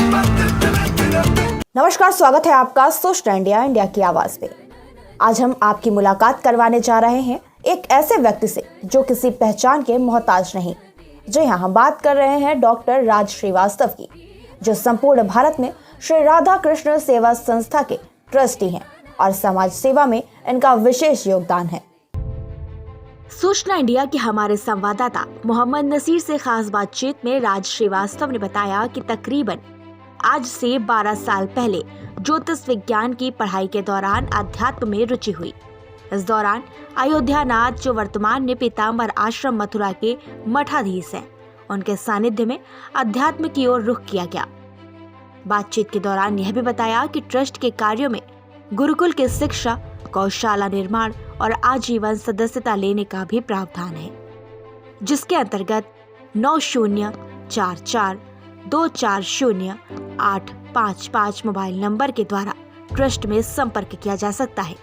नमस्कार, स्वागत है आपका सोशल इंडिया इंडिया की आवाज पे। आज हम आपकी मुलाकात करवाने जा रहे हैं एक ऐसे व्यक्ति से जो किसी पहचान के मोहताज नहीं। जी हाँ, हम बात कर रहे हैं डॉक्टर राज श्रीवास्तव की, जो संपूर्ण भारत में श्री राधा कृष्ण सेवा संस्था के ट्रस्टी हैं और समाज सेवा में इनका विशेष योगदान है। सूचना इंडिया के हमारे संवाददाता मोहम्मद नसीर से खास बातचीत में राज श्रीवास्तव ने बताया कि तकरीबन आज से 12 साल पहले ज्योतिष विज्ञान की पढ़ाई के दौरान अध्यात्म में रुचि हुई। इस दौरान अयोध्यानाथ, जो वर्तमान में पीताम्बर आश्रम मथुरा के मठाधीश हैं, उनके सानिध्य में अध्यात्म की ओर रुख किया गया। बातचीत के दौरान यह भी बताया कि ट्रस्ट के कार्यों में गुरुकुल की शिक्षा, गौशाला निर्माण और आजीवन सदस्यता लेने का भी प्रावधान है, जिसके अंतर्गत 9044240855 मोबाइल नंबर के द्वारा ट्रस्ट में संपर्क किया जा सकता है।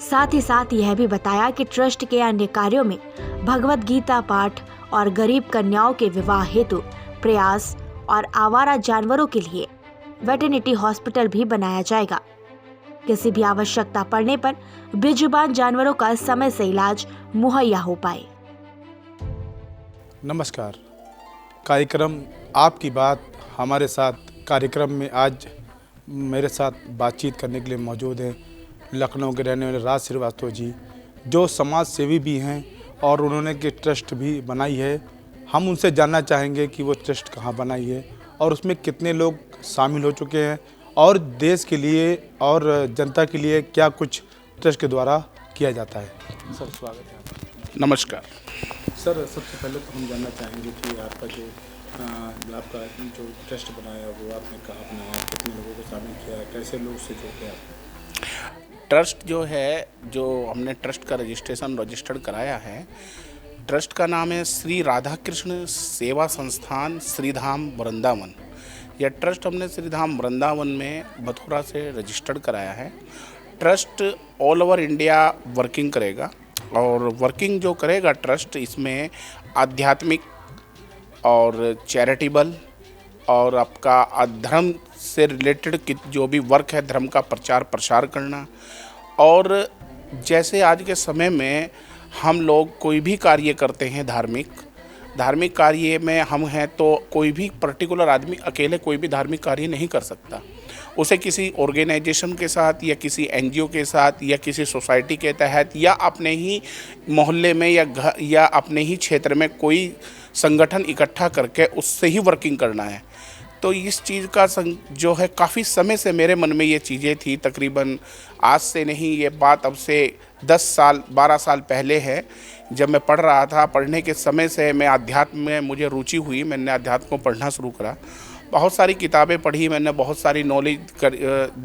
साथ ही साथ यह भी बताया कि ट्रस्ट के अन्य कार्यों में भगवत गीता पाठ और गरीब कन्याओं के विवाह हेतु प्रयास और आवारा जानवरों के लिए वेटरनिटी हॉस्पिटल भी बनाया जाएगा। किसी भी आवश्यकता पड़ने पर बेजुबान जानवरों का समय से इलाज मुहैया हो पाए। नमस्कार, कार्यक्रम आपकी बात हमारे साथ कार्यक्रम में आज मेरे साथ बातचीत करने के लिए मौजूद हैं लखनऊ के रहने वाले राज श्रीवास्तव जी, जो समाज सेवी भी हैं और उन्होंने के ट्रस्ट भी बनाई है। हम उनसे जानना चाहेंगे कि वो ट्रस्ट कहाँ बनाई है और उसमें कितने लोग शामिल हो चुके हैं और देश के लिए और जनता के लिए क्या कुछ ट्रस्ट के द्वारा किया जाता है। सर, स्वागत है आपका। नमस्कार सर, सबसे पहले तो हम जानना चाहेंगे कि आपका जो ट्रस्ट बनाया वो आपने कहाँ बनाया, कितने लोगों को शामिल किया है, कैसे लोग से जुड़े हैं? ट्रस्ट जो है, जो हमने ट्रस्ट का रजिस्टर्ड कराया है, ट्रस्ट का नाम है श्री राधा कृष्ण सेवा संस्थान श्रीधाम वृंदावन। यह ट्रस्ट हमने श्रीधाम वृंदावन में मथुरा से रजिस्टर्ड कराया है। Trust all over India working करेगा और वर्किंग जो करेगा ट्रस्ट, इसमें आध्यात्मिक और चैरिटेबल और आपका धर्म से रिलेटेड जो भी वर्क है, धर्म का प्रचार प्रसार करना। और जैसे आज के समय में हम लोग कोई भी कार्य करते हैं, धार्मिक कार्य में हम हैं, तो कोई भी पर्टिकुलर आदमी अकेले कोई भी धार्मिक कार्य नहीं कर सकता। उसे किसी ऑर्गेनाइजेशन के साथ या किसी एनजीओ के साथ या किसी सोसाइटी के तहत या अपने ही मोहल्ले में या अपने ही क्षेत्र में कोई संगठन इकट्ठा करके उससे ही वर्किंग करना है। तो इस चीज़ का जो है, काफ़ी समय से मेरे मन में ये चीज़ें थी। तकरीबन आज से नहीं, ये बात अब से 10 साल 12 साल पहले है। जब मैं पढ़ रहा था, पढ़ने के समय से मैं अध्यात्म में मुझे रुचि हुई। मैंने अध्यात्म को पढ़ना शुरू करा, बहुत सारी किताबें पढ़ी, मैंने बहुत सारी नॉलेज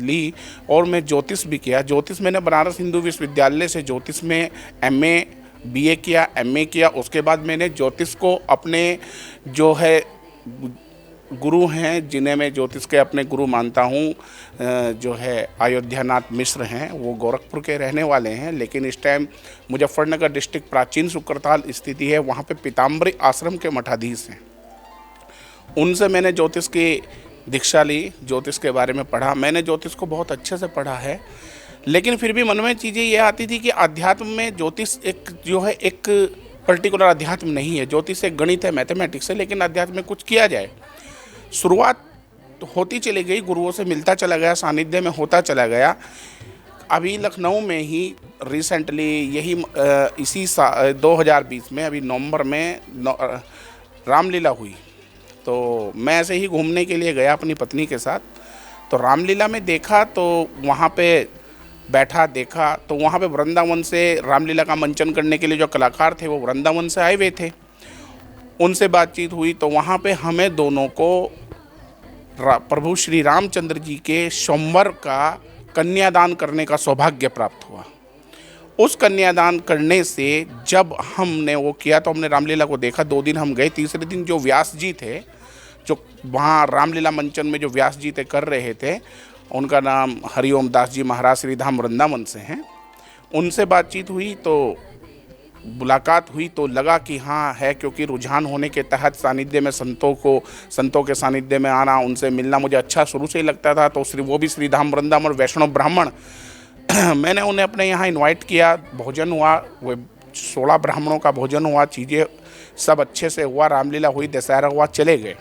ली और मैं ज्योतिष भी किया। ज्योतिष मैंने बनारस हिंदू विश्वविद्यालय से ज्योतिष में MA BA किया, MA किया। उसके बाद मैंने ज्योतिष को अपने जो है गुरु हैं, जिन्हें मैं ज्योतिष के अपने गुरु मानता हूँ, जो है अयोध्यानाथ मिश्र हैं। वो गोरखपुर के रहने वाले हैं, लेकिन इस टाइम मुजफ्फरनगर डिस्ट्रिक्ट प्राचीन शुक्रताल स्थिति है, वहाँ पे पीताम्बरी आश्रम के मठाधीश हैं। उनसे मैंने ज्योतिष की दीक्षा ली, ज्योतिष के बारे में पढ़ा। मैंने ज्योतिष को बहुत अच्छे से पढ़ा है, लेकिन फिर भी मन में चीज़ें ये आती थी कि अध्यात्म में ज्योतिष एक जो है, एक पर्टिकुलर अध्यात्म नहीं है। ज्योतिष एक गणित है, मैथमेटिक्स है, लेकिन अध्यात्म में कुछ किया जाए। शुरुआत होती चली गई, गुरुओं से मिलता चला गया, सानिध्य में होता चला गया। अभी लखनऊ में ही रिसेंटली इसी 2020 में, अभी नवंबर में रामलीला हुई। तो मैं ऐसे ही घूमने के लिए गया अपनी पत्नी के साथ। तो रामलीला में देखा, तो वहाँ पे बैठा देखा, तो वहाँ पे वृंदावन से रामलीला का मंचन करने के लिए जो कलाकार थे वो वृंदावन से आए हुए थे। उनसे बातचीत हुई तो वहाँ पे हमें दोनों को प्रभु श्री रामचंद्र जी के स्वयंवर का कन्यादान करने का सौभाग्य प्राप्त हुआ। उस कन्यादान करने से जब हमने वो किया तो हमने रामलीला को देखा। 2 दिन हम गए। तीसरे दिन जो व्यास जी थे, जो वहाँ रामलीला मंचन में जो व्यास जी थे कर रहे थे, उनका नाम हरिओम दास जी महाराज श्रीधाम वृंदावन से हैं। उनसे बातचीत हुई तो मुलाकात हुई तो लगा कि हाँ है, क्योंकि रुझान होने के तहत सानिध्य में संतों के सानिध्य में आना, उनसे मिलना मुझे अच्छा शुरू से ही लगता था। तो वो भी श्रीधाम वृंदावन वैष्णव ब्राह्मण मैंने उन्हें अपने यहाँ इनवाइट किया, भोजन हुआ, वो 16 ब्राह्मणों का भोजन हुआ, चीज़ें सब अच्छे से हुआ, रामलीला हुई, दशहरा हुआ, चले गए।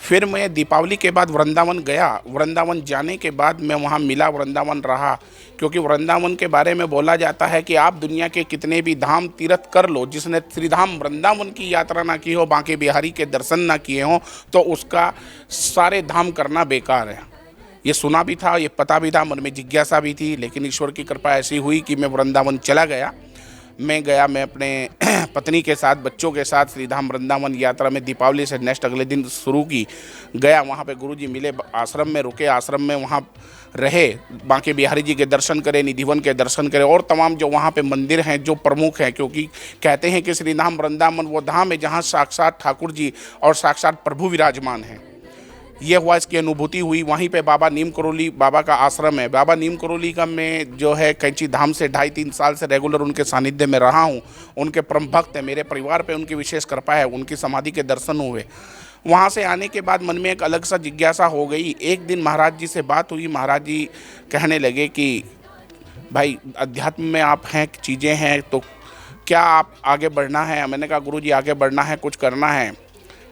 फिर मैं दीपावली के बाद वृंदावन गया। वृंदावन जाने के बाद मैं वहाँ मिला, वृंदावन रहा, क्योंकि वृंदावन के बारे में बोला जाता है कि आप दुनिया के कितने भी धाम तीर्थ कर लो, जिसने श्रीधाम वृंदावन की यात्रा ना की हो, बांके बिहारी के दर्शन ना किए हों, तो उसका सारे धाम करना बेकार है। ये सुना भी था, ये पता भी था, मन में जिज्ञासा भी थी, लेकिन ईश्वर की कृपा ऐसी हुई कि मैं वृंदावन चला गया। मैं अपने पत्नी के साथ, बच्चों के साथ श्रीधाम वृंदावन यात्रा में दीपावली से नेक्स्ट अगले दिन शुरू की। गया, वहाँ पे गुरुजी मिले, आश्रम में रुके, आश्रम में वहाँ रहे, बांके बिहारी जी के दर्शन करें, निधिवन के दर्शन करें, और तमाम जो वहाँ पे मंदिर हैं जो प्रमुख हैं, क्योंकि कहते हैं कि श्रीधाम वृंदावन वो धाम है जहाँ साक्षात ठाकुर जी और साक्षात प्रभु विराजमान हैं। ये हुआ, इसकी अनुभूति हुई। वहीं पे बाबा नीम करोली बाबा का आश्रम है। बाबा नीम करोली का मैं जो है कैंची धाम से 2.5-3 साल से रेगुलर उनके सानिध्य में रहा हूँ। उनके परम भक्त हैं, मेरे परिवार पे उनकी विशेष कृपा है, उनकी समाधि के दर्शन हुए। वहाँ से आने के बाद मन में एक अलग सा जिज्ञासा हो गई। एक दिन महाराज जी से बात हुई, महाराज जी कहने लगे कि भाई अध्यात्म में आप हैं, चीज़ें हैं, तो क्या आप आगे बढ़ना है? मैंने कहा गुरुजी आगे बढ़ना है, कुछ करना है।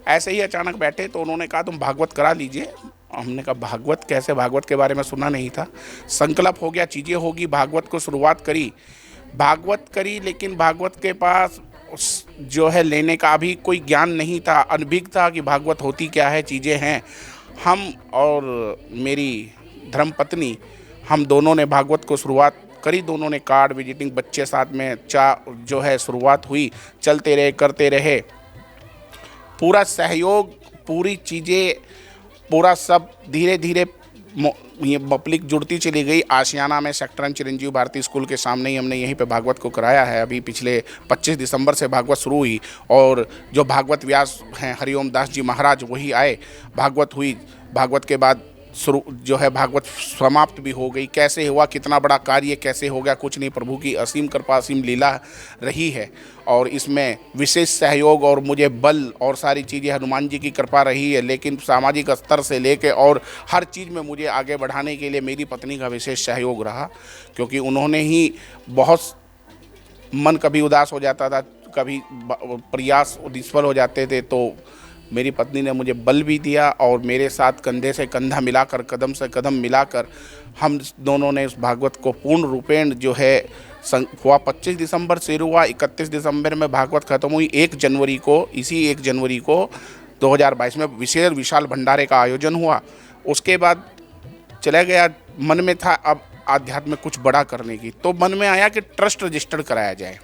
ऐसे ही अचानक बैठे तो उन्होंने कहा तुम भागवत करा लीजिए। हमने कहा भागवत कैसे? भागवत के बारे में सुना नहीं था। संकल्प हो गया, चीज़ें होगी, भागवत को शुरुआत करी, लेकिन भागवत के पास जो है लेने का अभी कोई ज्ञान नहीं था, अनभिज्ञ था कि भागवत होती क्या है, चीज़ें हैं। हम और मेरी धर्मपत्नी, हम दोनों ने भागवत को शुरुआत करी। दोनों ने कार्ड, विजिटिंग, बच्चे साथ में जो है शुरुआत हुई, चलते रहे, करते रहे, पूरा सहयोग, पूरी चीज़ें, पूरा सब धीरे धीरे ये पब्लिक जुड़ती चली गई। आशियाना में सेक्टर चिरंजीव भारती स्कूल के सामने ही हमने यहीं पे भागवत को कराया है। अभी पिछले 25 दिसंबर से भागवत शुरू हुई, और जो भागवत व्यास हैं हरिओम दास जी महाराज वही आए, भागवत हुई। भागवत के बाद शुरू जो है भागवत समाप्त भी हो गई। कैसे हुआ, कितना बड़ा कार्य कैसे हो गया, कुछ नहीं, प्रभु की असीम कृपा, असीम लीला रही है। और इसमें विशेष सहयोग और मुझे बल और सारी चीज़ें हनुमान जी की कृपा रही है। लेकिन सामाजिक स्तर से लेके और हर चीज़ में मुझे आगे बढ़ाने के लिए मेरी पत्नी का विशेष सहयोग रहा, क्योंकि उन्होंने ही बहुत, मन कभी उदास हो जाता था, कभी प्रयास निष्फल हो जाते थे, तो मेरी पत्नी ने मुझे बल भी दिया और मेरे साथ कंधे से कंधा मिलाकर, कदम से कदम मिलाकर हम दोनों ने उस भागवत को पूर्ण रूपेण जो है हुआ। 25 दिसंबर से हुआ, 31 दिसंबर में भागवत खत्म हुई। 1 जनवरी को 2022 में विशाल भंडारे का आयोजन हुआ। उसके बाद चला गया, मन में था अब आध्यात्म में कुछ बड़ा करने की, तो मन में आया कि ट्रस्ट रजिस्टर्ड कराया जाए।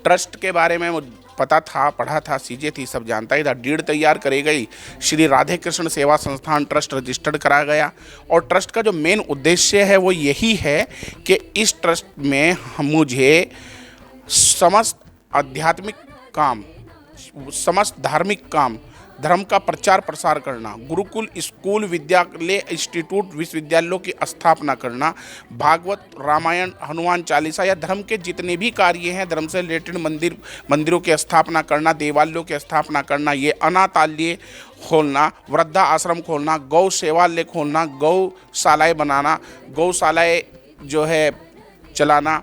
ट्रस्ट के बारे में पता था, पढ़ा था, चीज़ें थी, सब जानता ही था। डीड तैयार करी गई, श्री राधे कृष्ण सेवा संस्थान ट्रस्ट रजिस्टर्ड कराया गया। और ट्रस्ट का जो मेन उद्देश्य है वो यही है कि इस ट्रस्ट में मुझे समस्त आध्यात्मिक काम, समस्त धार्मिक काम, धर्म का प्रचार प्रसार करना, गुरुकुल, स्कूल, विद्यालय, इंस्टीट्यूट, विश्वविद्यालयों की स्थापना करना, भागवत, रामायण, हनुमान चालीसा या धर्म के जितने भी कार्य हैं, धर्म से रिलेटेड मंदिरों की स्थापना करना, देवालयों की स्थापना करना, ये अनाथालय खोलना, वृद्धा आश्रम खोलना, गौ सेवालय खोलना, गौशालाएँ बनाना, गौशालाएँ जो है चलाना,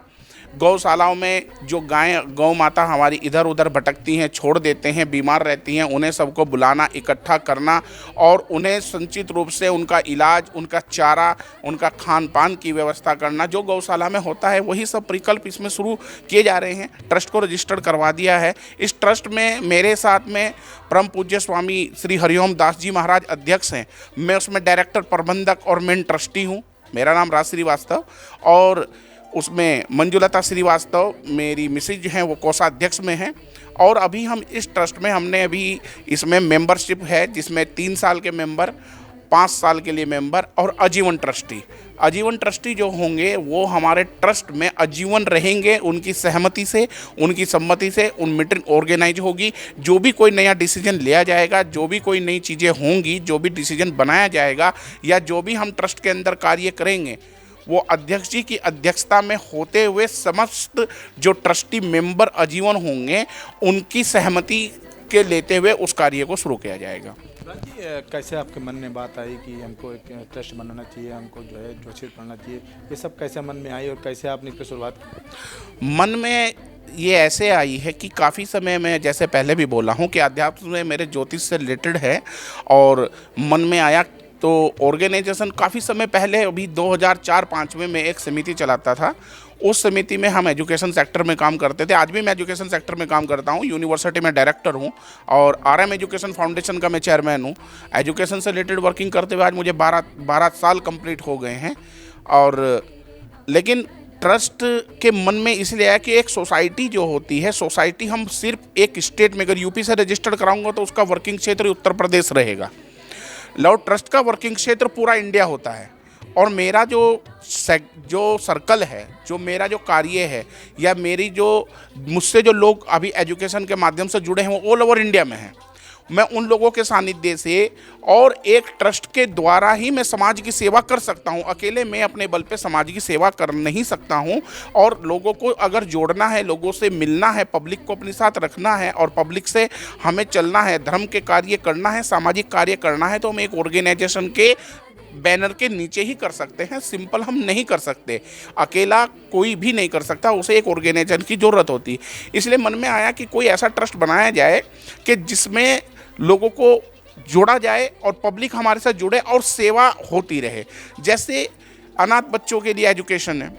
गौशालाओं में जो गायें, गौ माता हमारी इधर उधर भटकती हैं, छोड़ देते हैं, बीमार रहती हैं, उन्हें सबको बुलाना, इकट्ठा करना और उन्हें संचित रूप से उनका इलाज, उनका चारा, उनका खान पान की व्यवस्था करना। जो गौशाला में होता है वही सब प्रकल्प इसमें शुरू किए जा रहे हैं। ट्रस्ट को रजिस्टर्ड करवा दिया है। इस ट्रस्ट में मेरे साथ में परम पूज्य स्वामी श्री हरिओम दास जी महाराज अध्यक्ष हैं। मैं उसमें डायरेक्टर, प्रबंधक और मेन ट्रस्टी हूँ। मेरा नाम राज श्रीवास्तव, और उसमें मंजुलता श्रीवास्तव मेरी मिसेज हैं, वो कोषाध्यक्ष में हैं। और अभी हम इस ट्रस्ट में, हमने अभी इसमें मेंबरशिप है, जिसमें 3 साल के मेंबर, 5 साल के लिए मेंबर और आजीवन ट्रस्टी। आजीवन ट्रस्टी जो होंगे वो हमारे ट्रस्ट में आजीवन रहेंगे। उनकी सहमति से, उनकी सम्मति से उन मीटिंग ऑर्गेनाइज होगी। जो भी कोई नया डिसीजन लिया जाएगा, जो भी कोई नई चीज़ें होंगी, जो भी डिसीजन बनाया जाएगा या जो भी हम ट्रस्ट के अंदर कार्य करेंगे, वो अध्यक्ष जी की अध्यक्षता में होते हुए समस्त जो ट्रस्टी मेंबर आजीवन होंगे उनकी सहमति के लेते हुए उस कार्य को शुरू किया जाएगा। राज जी, कैसे आपके मन में बात आई कि हमको एक ट्रस्ट बनाना चाहिए, हमको जो है ज्योतिष पढ़ना चाहिए, ये सब कैसे मन में आई और कैसे आपने इसकी शुरुआत की? मन में ये ऐसे आई है कि काफ़ी समय में, जैसे पहले भी बोला हूँ कि अध्यात्म में मेरे ज्योतिष से रिलेटेड है और मन में आया तो ऑर्गेनाइजेशन काफ़ी समय पहले, अभी 2004-05 में मैं एक समिति चलाता था। उस समिति में हम एजुकेशन सेक्टर में काम करते थे। आज भी मैं एजुकेशन सेक्टर में काम करता हूँ, यूनिवर्सिटी में डायरेक्टर हूँ और RM एजुकेशन फाउंडेशन का मैं चेयरमैन हूँ। एजुकेशन से रिलेटेड वर्किंग करते हुए आज मुझे 12 साल कंप्लीट हो गए हैं। और लेकिन ट्रस्ट के मन में इसलिए आया कि एक सोसाइटी जो होती है, सोसाइटी हम सिर्फ एक स्टेट में, अगर यूपी से रजिस्टर्ड कराऊंगा तो उसका वर्किंग क्षेत्र उत्तर प्रदेश रहेगा। लॉर्ड ट्रस्ट का वर्किंग क्षेत्र पूरा इंडिया होता है और मेरा जो सर्कल है, जो मेरा जो कार्य है या मेरी जो मुझसे जो लोग अभी एजुकेशन के माध्यम से जुड़े हैं वो ऑल ओवर इंडिया में हैं। मैं उन लोगों के सानिध्य से और एक ट्रस्ट के द्वारा ही मैं समाज की सेवा कर सकता हूं। अकेले मैं अपने बल पे समाज की सेवा कर नहीं सकता हूं और लोगों को अगर जोड़ना है, लोगों से मिलना है, पब्लिक को अपने साथ रखना है और पब्लिक से हमें चलना है, धर्म के कार्य करना है, सामाजिक कार्य करना है, तो हम एक ऑर्गेनाइजेशन के बैनर के नीचे ही कर सकते हैं। सिंपल हम नहीं कर सकते, अकेला कोई भी नहीं कर सकता, उसे एक ऑर्गेनाइजेशन की ज़रूरत होती है। इसलिए मन में आया कि कोई ऐसा ट्रस्ट बनाया जाए कि जिसमें लोगों को जोड़ा जाए और पब्लिक हमारे साथ जुड़े और सेवा होती रहे। जैसे अनाथ बच्चों के लिए एजुकेशन है,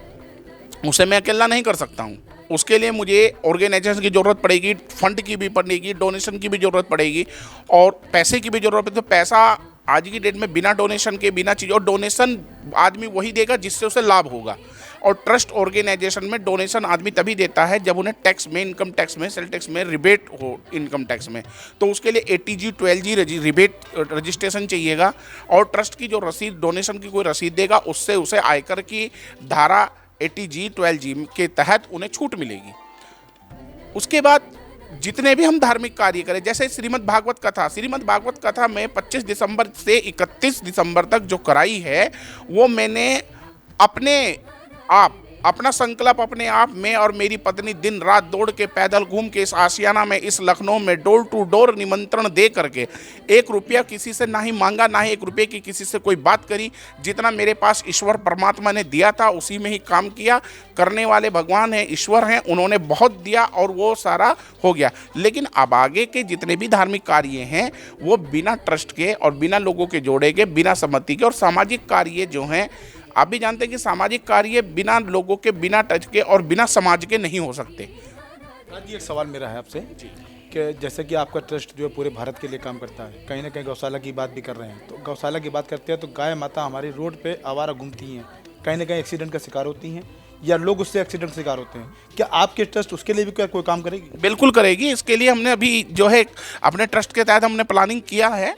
उसे मैं अकेला नहीं कर सकता हूँ, उसके लिए मुझे ऑर्गेनाइजेशन की ज़रूरत पड़ेगी, फंड की भी पड़ेगी, डोनेशन की भी ज़रूरत पड़ेगी और पैसे की भी ज़रूरत पड़ेगी। तो पैसा आज की डेट में बिना डोनेशन के, बिना चीज़, और डोनेशन आदमी वही देगा जिससे उसे लाभ होगा। और ट्रस्ट ऑर्गेनाइजेशन में डोनेशन आदमी तभी देता है जब उन्हें टैक्स में, इनकम टैक्स में, सेल टैक्स में रिबेट हो, इनकम टैक्स में। तो उसके लिए ATG 12G रिबेट रजिस्ट्रेशन चाहिएगा और ट्रस्ट की जो रसीद, डोनेशन की कोई रसीद देगा उससे उसे आयकर की धारा 80G 12G के तहत उन्हें छूट मिलेगी। उसके बाद जितने भी हम धार्मिक कार्य करें, जैसे श्रीमद् भागवत कथा में 25 दिसंबर से 31 दिसंबर तक जो कराई है वो मैंने अपना संकल्प अपने आप में और मेरी पत्नी दिन रात दौड़ के पैदल घूम के इस आशियाना में, इस लखनऊ में डोर टू डोर निमंत्रण दे करके 1 रुपया किसी से ना ही मांगा, ना ही 1 रुपये की किसी से कोई बात करी। जितना मेरे पास ईश्वर परमात्मा ने दिया था उसी में ही काम किया। करने वाले भगवान हैं, ईश्वर हैं, उन्होंने बहुत दिया और वो सारा हो गया। लेकिन अब आगे के जितने भी धार्मिक कार्य हैं वो बिना ट्रस्ट के और बिना लोगों के जोड़े के, बिना सहमति के, और सामाजिक कार्य जो हैं, आप भी जानते हैं कि सामाजिक कार्य बिना लोगों के, बिना टच के और बिना समाज के नहीं हो सकते। राज जी, एक सवाल मेरा है आपसे कि जैसे कि आपका ट्रस्ट जो है पूरे भारत के लिए काम करता है, कहीं ना कहीं गौशाला की बात भी कर रहे हैं, तो गौशाला की बात करते हैं तो गाय माता हमारी रोड पे आवारा घूमती हैं, कहीं ना कहीं एक्सीडेंट का शिकार होती हैं या लोग उससे एक्सीडेंट शिकार होते हैं। क्या आपके ट्रस्ट उसके लिए भी क्या कोई काम करेगी? बिल्कुल करेगी। इसके लिए हमने अभी जो है अपने ट्रस्ट के तहत हमने प्लानिंग किया है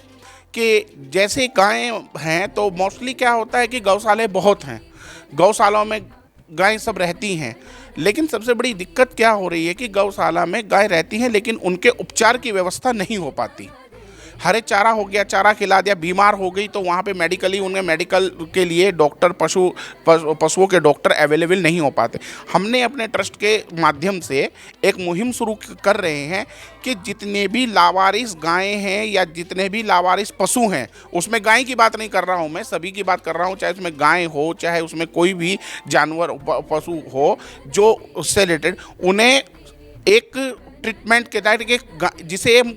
कि जैसे गायें हैं तो मोस्टली क्या होता है कि गौशाले बहुत हैं, गौशालाओं में गायें सब रहती हैं, लेकिन सबसे बड़ी दिक्कत क्या हो रही है कि गौशाला में गाय रहती हैं लेकिन उनके उपचार की व्यवस्था नहीं हो पाती। हरे चारा हो गया, चारा खिला दिया, बीमार हो गई तो वहाँ पे मेडिकली उन्हें मेडिकल के लिए डॉक्टर, पशुओं के डॉक्टर अवेलेबल नहीं हो पाते। हमने अपने ट्रस्ट के माध्यम से एक मुहिम शुरू कर रहे हैं कि जितने भी लावारिस गायें हैं या जितने भी लावारिस पशु हैं, उसमें गाय की बात नहीं कर रहा हूँ मैं, सभी की बात कर रहा हूँ, चाहे उसमें गाय हो, चाहे उसमें कोई भी जानवर पशु हो जो उससे रिलेटेड, उन्हें एक ट्रीटमेंट के तहत, जिसे हम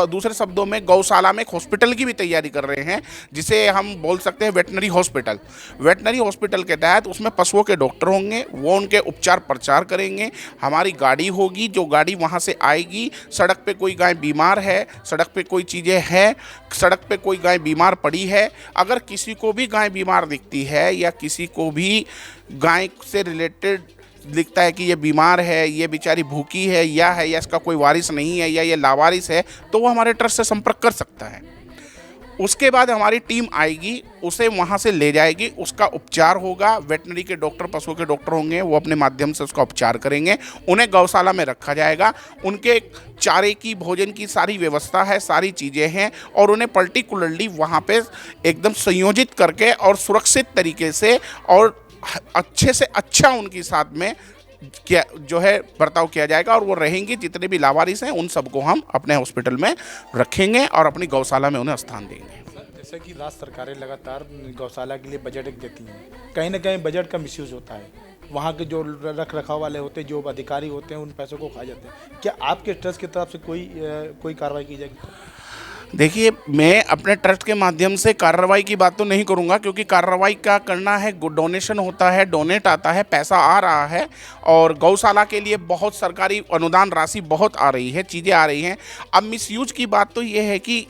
दूसरे शब्दों में गौशाला में एक हॉस्पिटल की भी तैयारी कर रहे हैं, जिसे हम बोल सकते हैं वेटनरी हॉस्पिटल। वेटनरी हॉस्पिटल के तहत उसमें पशुओं के डॉक्टर होंगे, वो उनके उपचार प्रचार करेंगे। हमारी गाड़ी होगी, जो गाड़ी वहाँ से आएगी, सड़क पे कोई गाय बीमार है, सड़क पे कोई चीज़ें हैं, सड़क पे कोई गाय बीमार पड़ी है, अगर किसी को भी गाय बीमार दिखती है या किसी को भी गाय से रिलेटेड लिखता है कि ये बीमार है, ये बेचारी भूखी है या इसका कोई वारिस नहीं है या ये लावारिस है, तो वो हमारे ट्रस्ट से संपर्क कर सकता है। उसके बाद हमारी टीम आएगी, उसे वहाँ से ले जाएगी, उसका उपचार होगा। वेटनरी के डॉक्टर, पशुओं के डॉक्टर होंगे, वो अपने माध्यम से उसका उपचार करेंगे। उन्हें गौशाला में रखा जाएगा, उनके चारे की, भोजन की सारी व्यवस्था है, सारी चीज़ें हैं, और उन्हें पर्टिकुलरली वहाँ पे एकदम संयोजित करके और सुरक्षित तरीके से और अच्छे से अच्छा उनके साथ में क्या जो है बर्ताव किया जाएगा। और वो रहेंगे, जितने भी लावारिस हैं उन सबको हम अपने हॉस्पिटल में रखेंगे और अपनी गौशाला में उन्हें स्थान देंगे। जैसे कि राज्य सरकारें लगातार गौशाला के लिए बजट देती हैं, कहीं ना कहीं बजट का मिसयूज़ होता है, वहाँ के जो रख रखाव वाले होते हैं, जो अधिकारी होते हैं, उन पैसों को खा जाते हैं। क्या आपके ट्रस्ट की तरफ से कोई कार्रवाई की जाएगी? देखिए, मैं अपने ट्रस्ट के माध्यम से कार्रवाई की बात तो नहीं करूंगा, क्योंकि कार्रवाई का करना है, डोनेशन होता है, डोनेट आता है, पैसा आ रहा है, और गौशाला के लिए बहुत सरकारी अनुदान राशि बहुत आ रही है, चीज़ें आ रही हैं। अब मिसयूज की बात तो ये है कि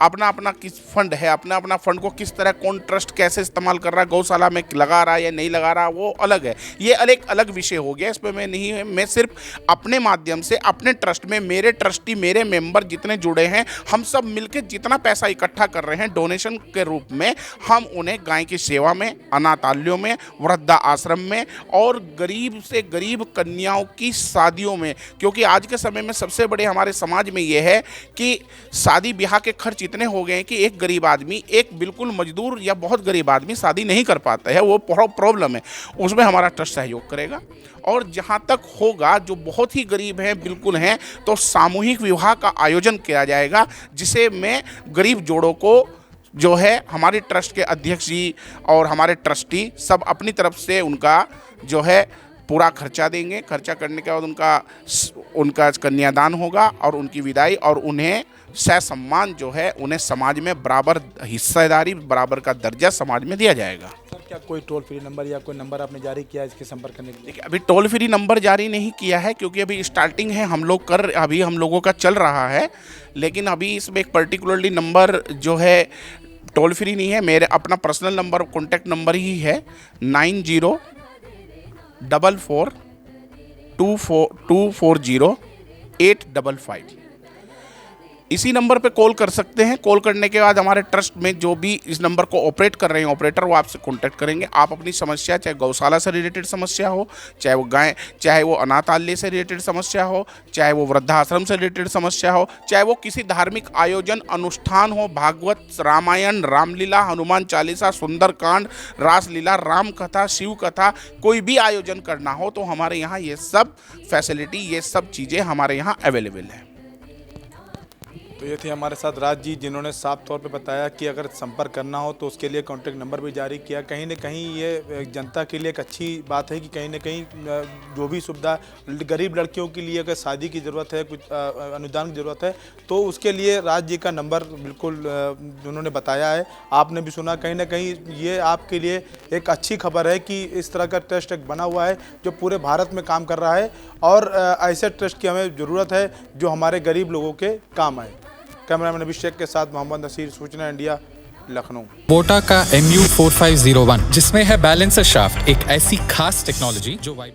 अपना किस फंड है, अपना फंड को किस तरह कौन ट्रस्ट कैसे इस्तेमाल कर रहा है, गौशाला में लगा रहा है या नहीं लगा रहा, वो अलग है। ये अलग विषय हो गया, इस पर मैं नहीं है। मैं सिर्फ अपने माध्यम से अपने ट्रस्ट में मेरे ट्रस्टी, मेरे मेंबर जितने जुड़े हैं, हम सब मिलकर जितना पैसा इकट्ठा कर रहे हैं डोनेशन के रूप में, हम उन्हें गाय की सेवा में, अनाथालयों में, वृद्धा आश्रम में और गरीब से गरीब कन्याओं की शादियों में, क्योंकि आज के समय में सबसे बड़े हमारे समाज में ये है कि शादी ब्याह के खर्च इतने हो गए हैं कि एक गरीब आदमी, एक बिल्कुल मजदूर या बहुत गरीब आदमी शादी नहीं कर पाता है, वो प्रॉब्लम है। उसमें हमारा ट्रस्ट सहयोग करेगा। और जहाँ तक होगा, जो बहुत ही गरीब हैं, बिल्कुल हैं, तो सामूहिक विवाह का आयोजन किया जाएगा, जिसे मैं गरीब जोड़ों को जो है हमारे ट्रस्ट के अध्यक्ष जी और हमारे ट्रस्टी सब अपनी तरफ से उनका जो है पूरा खर्चा देंगे। खर्चा करने के बाद उनका कन्यादान होगा और उनकी विदाई, और उन्हें सम्मान जो है उन्हें समाज में बराबर हिस्सेदारी, बराबर का दर्जा समाज में दिया जाएगा। सर, क्या कोई टोल फ्री नंबर या कोई नंबर आपने जारी किया है इसके संपर्क करने के लिए? देखिए, अभी टोल फ्री नंबर जारी नहीं किया है, क्योंकि अभी स्टार्टिंग है, अभी हम लोगों का चल रहा है, लेकिन अभी इसमें एक पर्टिकुलरली नंबर जो है टोल फ्री नहीं है। मेरे अपना पर्सनल नंबर, कॉन्टैक्ट नंबर ही है 9044240855। इसी नंबर पे कॉल कर सकते हैं। कॉल करने के बाद हमारे ट्रस्ट में जो भी इस नंबर को ऑपरेट कर रहे हैं ऑपरेटर, वो आपसे कांटेक्ट करेंगे। आप अपनी समस्या, चाहे गौशाला से रिलेटेड समस्या हो, चाहे वो गाय, चाहे वो अनाथालय से रिलेटेड समस्या हो, चाहे वो वृद्धाश्रम से रिलेटेड समस्या हो, चाहे वो किसी धार्मिक आयोजन अनुष्ठान हो, भागवत, रामायण, रामलीला, हनुमान चालीसा, सुंदरकांड, रासलीला, राम कथा, शिव कथा, कोई भी आयोजन करना हो, तो हमारे यहाँ ये सब फैसिलिटी, ये सब चीज़ें हमारे यहाँ अवेलेबल है। तो ये थे हमारे साथ राज जी, जिन्होंने साफ तौर पे बताया कि अगर संपर्क करना हो तो उसके लिए कॉन्टैक्ट नंबर भी जारी किया। कहीं ना कहीं ये जनता के लिए एक अच्छी बात है कि कहीं ना कहीं जो भी सुविधा गरीब लड़कियों के लिए अगर शादी की ज़रूरत है, कुछ अनुदान की ज़रूरत है, तो उसके लिए राज जी का नंबर बिल्कुल उन्होंने बताया है, आपने भी सुना। कहीं ना कहीं ये आपके लिए एक अच्छी खबर है कि इस तरह का ट्रस्ट एक बना हुआ है जो पूरे भारत में काम कर रहा है, और ऐसे ट्रस्ट की हमें ज़रूरत है जो हमारे गरीब लोगों के काम आए। कैमरामैन अभिषेक के साथ मोहम्मद नसीर, सूचना इंडिया, लखनऊ। बोटा का MU4501, जिसमें है बैलेंसर शाफ्ट, एक ऐसी खास टेक्नोलॉजी जो